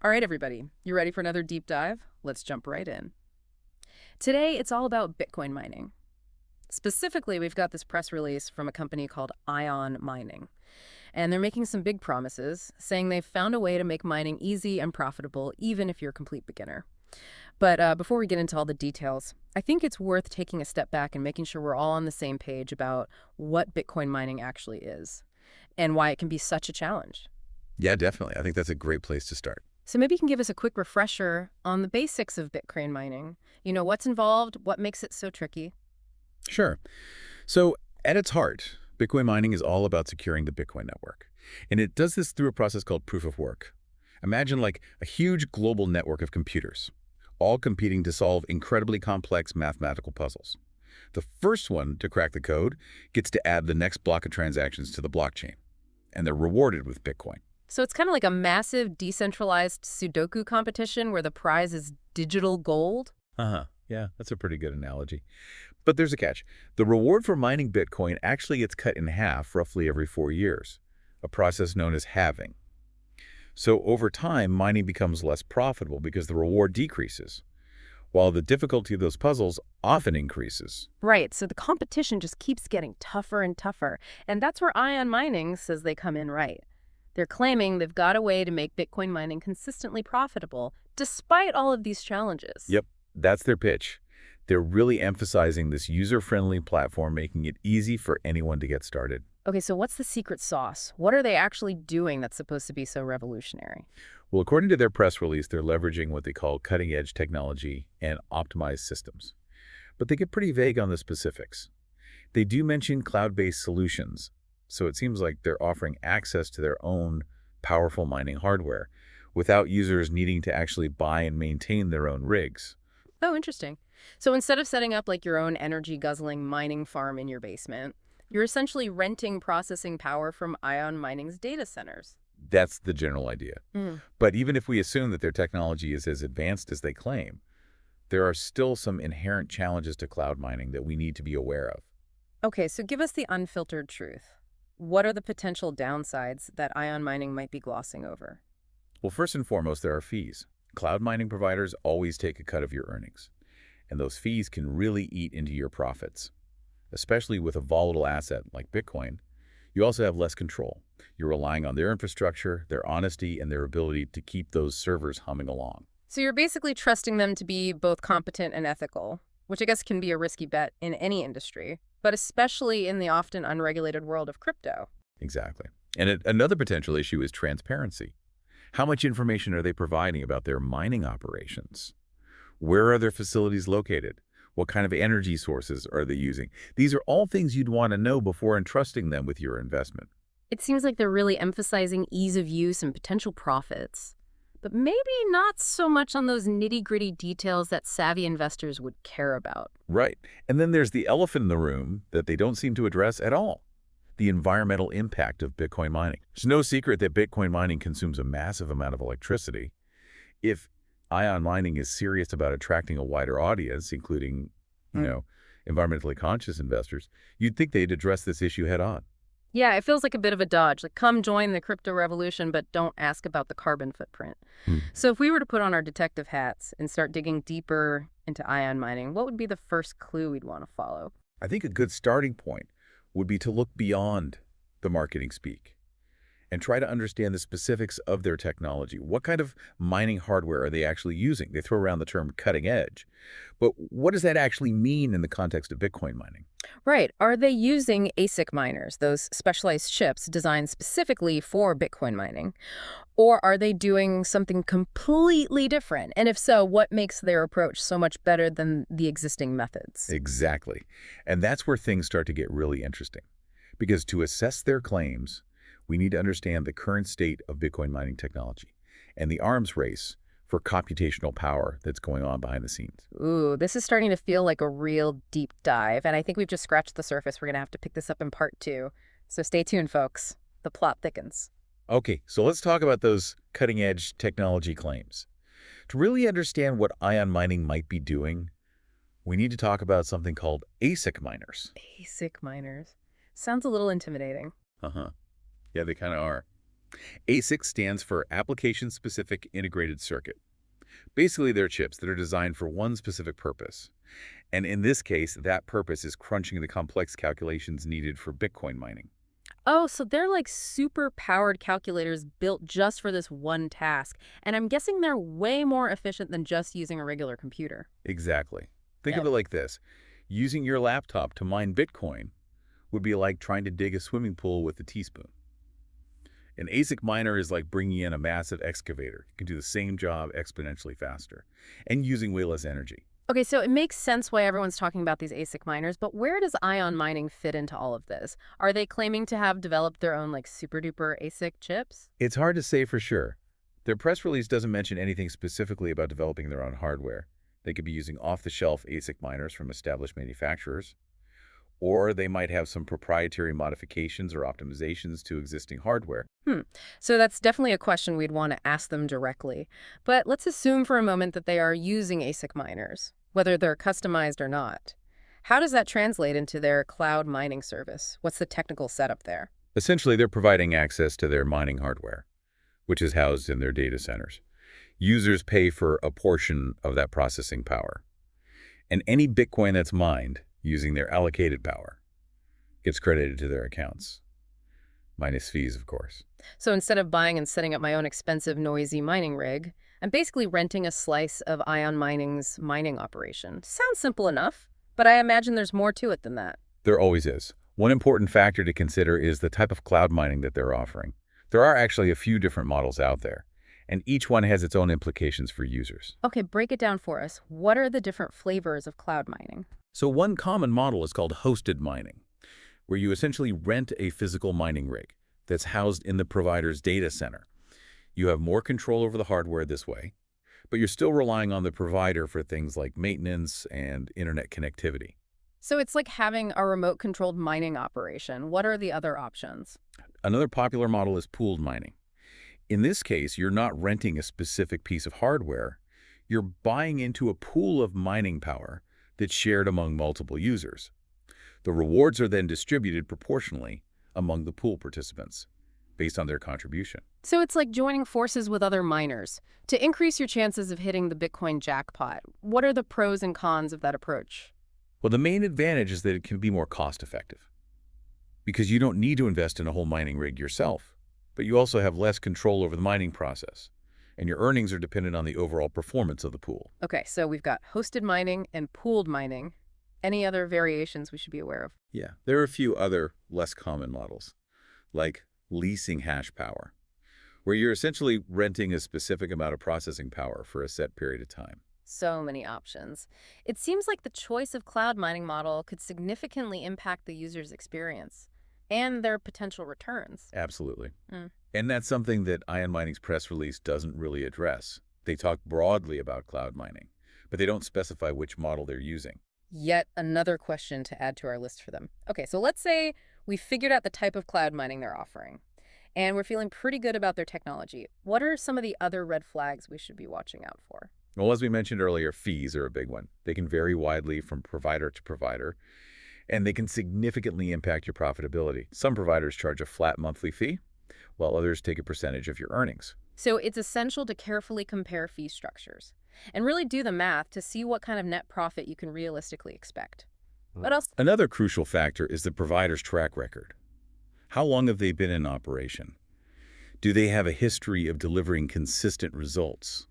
All right, everybody, you ready for another deep dive? Let's jump right in. Today, it's all about Bitcoin mining. Specifically, we've got this press release from a company called Ion Mining, and they're making some big promises, saying they've found a way to make mining easy and profitable, even if you're a complete beginner. But before we get into all the details, I think it's worth taking a step back and making sure we're all on the same page about what Bitcoin mining actually is and why it can be such a challenge. Yeah, definitely. I think that's a great place to start. So maybe you can give us a quick refresher on the basics of Bitcoin mining. What's involved, what makes it so tricky? Sure. So, at its heart, Bitcoin mining is all about securing the Bitcoin network. And it does this through a process called proof of work. Imagine like a huge global network of computers, all competing to solve incredibly complex mathematical puzzles. The first one to crack the code gets to add the next block of transactions to the blockchain, and they're rewarded with Bitcoin. So it's kind of like a massive decentralized Sudoku competition where the prize is digital gold? Uh-huh. Yeah, that's a pretty good analogy. But there's a catch. The reward for mining Bitcoin actually gets cut in half roughly every 4 years, a process known as halving. So over time, mining becomes less profitable because the reward decreases, while the difficulty of those puzzles often increases. Right, so the competition just keeps getting tougher and tougher. And that's where Ion Mining says they come in right. They're claiming they've got a way to make Bitcoin mining consistently profitable, despite all of these challenges. Yep, that's their pitch. They're really emphasizing this user-friendly platform, making it easy for anyone to get started. Okay, so what's the secret sauce? What are they actually doing that's supposed to be so revolutionary? Well, according to their press release, they're leveraging what they call cutting-edge technology and optimized systems. But they get pretty vague on the specifics. They do mention cloud-based solutions, so it seems like they're offering access to their own powerful mining hardware without users needing to actually buy and maintain their own rigs. Oh, interesting. So instead of setting up like your own energy-guzzling mining farm in your basement, you're essentially renting processing power from Ion Mining's data centers. That's the general idea. Mm. But even if we assume that their technology is as advanced as they claim, there are still some inherent challenges to cloud mining that we need to be aware of. Okay, so give us the unfiltered truth. What are the potential downsides that Ion Mining might be glossing over? Well, first and foremost, there are fees. Cloud mining providers always take a cut of your earnings, and those fees can really eat into your profits. Especially with a volatile asset like Bitcoin, you also have less control. You're relying on their infrastructure, their honesty, and their ability to keep those servers humming along. So you're basically trusting them to be both competent and ethical, which I guess can be a risky bet in any industry, but especially in the often unregulated world of crypto. Exactly. And another potential issue is transparency. How much information are they providing about their mining operations? Where are their facilities located? What kind of energy sources are they using? These are all things you'd want to know before entrusting them with your investment. It seems like they're really emphasizing ease of use and potential profits, but maybe not so much on those nitty-gritty details that savvy investors would care about. Right. And then there's the elephant in the room that they don't seem to address at all: the environmental impact of Bitcoin mining. It's no secret that Bitcoin mining consumes a massive amount of electricity. If ion mining is serious about attracting a wider audience, including, you Mm. know, environmentally conscious investors, you'd think they'd address this issue head on. Yeah, it feels like a bit of a dodge. Like, come join the crypto revolution, but don't ask about the carbon footprint. Hmm. So if we were to put on our detective hats and start digging deeper into ion mining, what would be the first clue we'd want to follow? I think a good starting point would be to look beyond the marketing speak and try to understand the specifics of their technology. What kind of mining hardware are they actually using? They throw around the term cutting edge, but what does that actually mean in the context of Bitcoin mining? Right. Are they using ASIC miners, those specialized chips designed specifically for Bitcoin mining? Or are they doing something completely different? And if so, what makes their approach so much better than the existing methods? Exactly. And that's where things start to get really interesting. Because to assess their claims, we need to understand the current state of Bitcoin mining technology and the arms race for computational power that's going on behind the scenes. Ooh, this is starting to feel like a real deep dive. And I think we've just scratched the surface. We're going to have to pick this up in part two. So stay tuned, folks. The plot thickens. Okay, so let's talk about those cutting-edge technology claims. To really understand what ion mining might be doing, we need to talk about something called ASIC miners. ASIC miners. Sounds a little intimidating. Uh-huh. Yeah, they kind of are. ASIC stands for Application-Specific Integrated Circuit. Basically, they're chips that are designed for one specific purpose. And in this case, that purpose is crunching the complex calculations needed for Bitcoin mining. Oh, so they're like super powered calculators built just for this one task. And I'm guessing they're way more efficient than just using a regular computer. Exactly. Think of Yep. it like this. Using your laptop to mine Bitcoin would be like trying to dig a swimming pool with a teaspoon. An ASIC miner is like bringing in a massive excavator. It can do the same job exponentially faster and using way less energy. Okay, so it makes sense why everyone's talking about these ASIC miners, but where does ion mining fit into all of this? Are they claiming to have developed their own like super duper ASIC chips? It's hard to say for sure. Their press release doesn't mention anything specifically about developing their own hardware. They could be using off-the-shelf ASIC miners from established manufacturers, or they might have some proprietary modifications or optimizations to existing hardware. Hmm. So that's definitely a question we'd want to ask them directly. But let's assume for a moment that they are using ASIC miners, whether they're customized or not. How does that translate into their cloud mining service? What's the technical setup there? Essentially, they're providing access to their mining hardware, which is housed in their data centers. Users pay for a portion of that processing power. And any Bitcoin that's mined using their allocated power gets credited to their accounts, minus fees, of course. So instead of buying and setting up my own expensive, noisy mining rig, I'm basically renting a slice of Ion Mining's mining operation. Sounds simple enough, but I imagine there's more to it than that. There always is. One important factor to consider is the type of cloud mining that they're offering. There are actually a few different models out there, and each one has its own implications for users. Okay, break it down for us. What are the different flavors of cloud mining? So one common model is called hosted mining, where you essentially rent a physical mining rig that's housed in the provider's data center. You have more control over the hardware this way, but you're still relying on the provider for things like maintenance and internet connectivity. So it's like having a remote-controlled mining operation. What are the other options? Another popular model is pooled mining. In this case, you're not renting a specific piece of hardware. You're buying into a pool of mining power that's shared among multiple users. The rewards are then distributed proportionally among the pool participants based on their contribution. So it's like joining forces with other miners to increase your chances of hitting the Bitcoin jackpot. What are the pros and cons of that approach? Well, the main advantage is that it can be more cost-effective because you don't need to invest in a whole mining rig yourself, but you also have less control over the mining process, and your earnings are dependent on the overall performance of the pool. Okay, so we've got hosted mining and pooled mining. Any other variations we should be aware of? Yeah, there are a few other less common models, like leasing hash power, where you're essentially renting a specific amount of processing power for a set period of time. So many options. It seems like the choice of cloud mining model could significantly impact the user's experience and their potential returns. Absolutely. Mm. And that's something that Ion Mining's press release doesn't really address. They talk broadly about cloud mining, but they don't specify which model they're using. Yet another question to add to our list for them. Okay, so let's say we figured out the type of cloud mining they're offering, and we're feeling pretty good about their technology. What are some of the other red flags we should be watching out for? Well, as we mentioned earlier, fees are a big one. They can vary widely from provider to provider, and they can significantly impact your profitability. Some providers charge a flat monthly fee, while others take a percentage of your earnings. So it's essential to carefully compare fee structures and really do the math to see what kind of net profit you can realistically expect. What else? Another crucial factor is the provider's track record. How long have they been in operation? Do they have a history of delivering consistent results?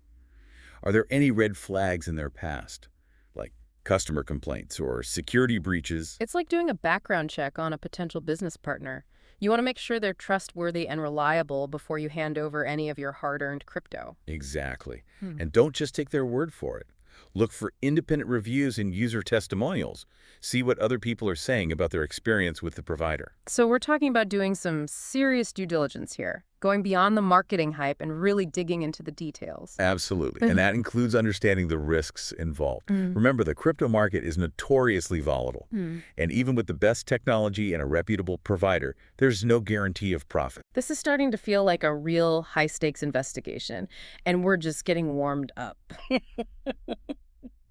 Are there any red flags in their past, like customer complaints or security breaches? It's like doing a background check on a potential business partner. You want to make sure they're trustworthy and reliable before you hand over any of your hard-earned crypto. Exactly. Hmm. And don't just take their word for it. Look for independent reviews and user testimonials. See what other people are saying about their experience with the provider. So we're talking about doing some serious due diligence here, going beyond the marketing hype and really digging into the details. Absolutely. And that includes understanding the risks involved. Remember, the crypto market is notoriously volatile. And even with the best technology and a reputable provider, there's no guarantee of profit. This is starting to feel like a real high-stakes investigation, and we're just getting warmed up.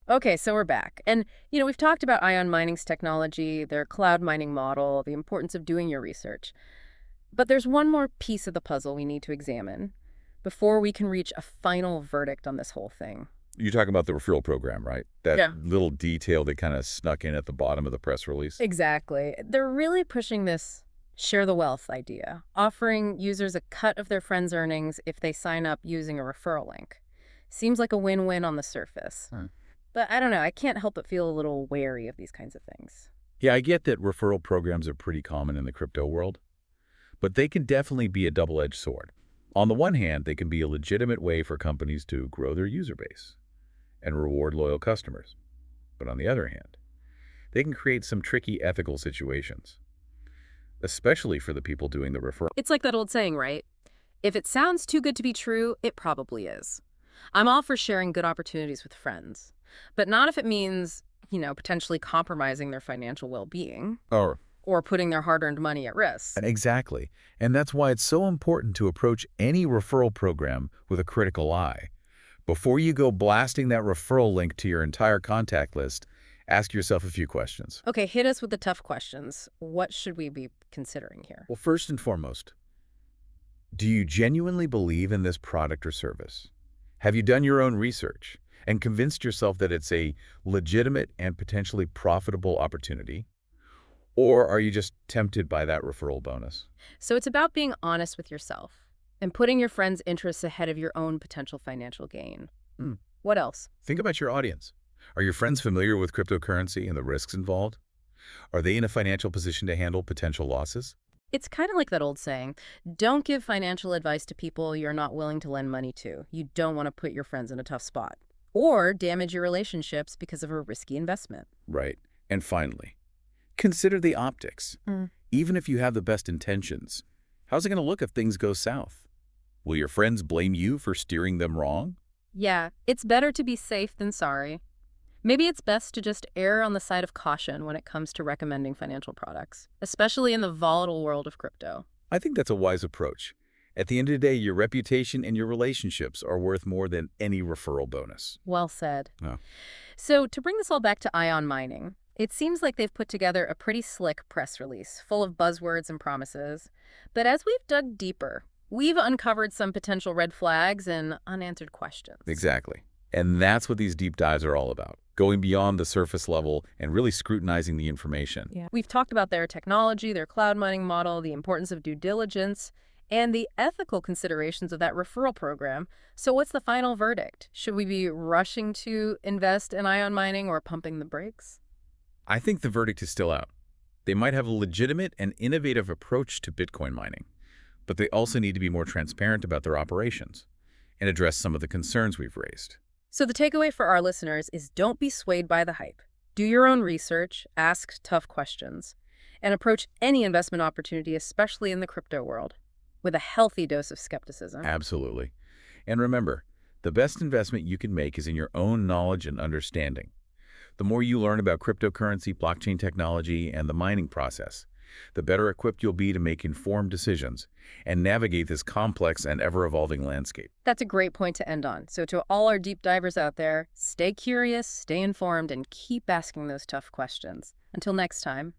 Okay, so we're back. And, we've talked about Ion Mining's technology, their cloud mining model, the importance of doing your research. But there's one more piece of the puzzle we need to examine before we can reach a final verdict on this whole thing. You're talking about the referral program, right? That Yeah. little detail that kind of snuck in at the bottom of the press release. Exactly. They're really pushing this share the wealth idea, offering users a cut of their friends' earnings if they sign up using a referral link. Seems like a win-win on the surface. Hmm. But I don't know, I can't help but feel a little wary of these kinds of things. Yeah, I get that referral programs are pretty common in the crypto world, but they can definitely be a double-edged sword. On the one hand, they can be a legitimate way for companies to grow their user base and reward loyal customers. But on the other hand, they can create some tricky ethical situations, especially for the people doing the referral. It's like that old saying, right? If it sounds too good to be true, it probably is. I'm all for sharing good opportunities with friends, but not if it means, potentially compromising their financial well-being Or or putting their hard-earned money at risk. Exactly. And that's why it's so important to approach any referral program with a critical eye. Before you go blasting that referral link to your entire contact list, ask yourself a few questions. Okay, hit us with the tough questions. What should we be considering here? Well, first and foremost, do you genuinely believe in this product or service? Have you done your own research and convinced yourself that it's a legitimate and potentially profitable opportunity? Or are you just tempted by that referral bonus? So it's about being honest with yourself and putting your friends' interests ahead of your own potential financial gain. Hmm. What else? Think about your audience. Are your friends familiar with cryptocurrency and the risks involved? Are they in a financial position to handle potential losses? It's kind of like that old saying, don't give financial advice to people you're not willing to lend money to. You don't want to put your friends in a tough spot or damage your relationships because of a risky investment. Right. And finally, consider the optics. Mm. Even if you have the best intentions, how's it going to look if things go south? Will your friends blame you for steering them wrong? Yeah, it's better to be safe than sorry. Maybe it's best to just err on the side of caution when it comes to recommending financial products, especially in the volatile world of crypto. I think that's a wise approach. At the end of the day, your reputation and your relationships are worth more than any referral bonus. Well said. Oh. So to bring this all back to Ion Mining, it seems like they've put together a pretty slick press release full of buzzwords and promises. But as we've dug deeper, we've uncovered some potential red flags and unanswered questions. Exactly. And that's what these deep dives are all about, going beyond the surface level and really scrutinizing the information. Yeah. We've talked about their technology, their cloud mining model, the importance of due diligence, and the ethical considerations of that referral program. So what's the final verdict? Should we be rushing to invest in Ion Mining or pumping the brakes? I think the verdict is still out. They might have a legitimate and innovative approach to Bitcoin mining, but they also need to be more transparent about their operations and address some of the concerns we've raised. So the takeaway for our listeners is don't be swayed by the hype. Do your own research, ask tough questions, and approach any investment opportunity, especially in the crypto world, with a healthy dose of skepticism. Absolutely. And remember, the best investment you can make is in your own knowledge and understanding. The more you learn about cryptocurrency, blockchain technology, and the mining process, the better equipped you'll be to make informed decisions and navigate this complex and ever-evolving landscape. That's a great point to end on. So to all our deep divers out there, stay curious, stay informed, and keep asking those tough questions. Until next time.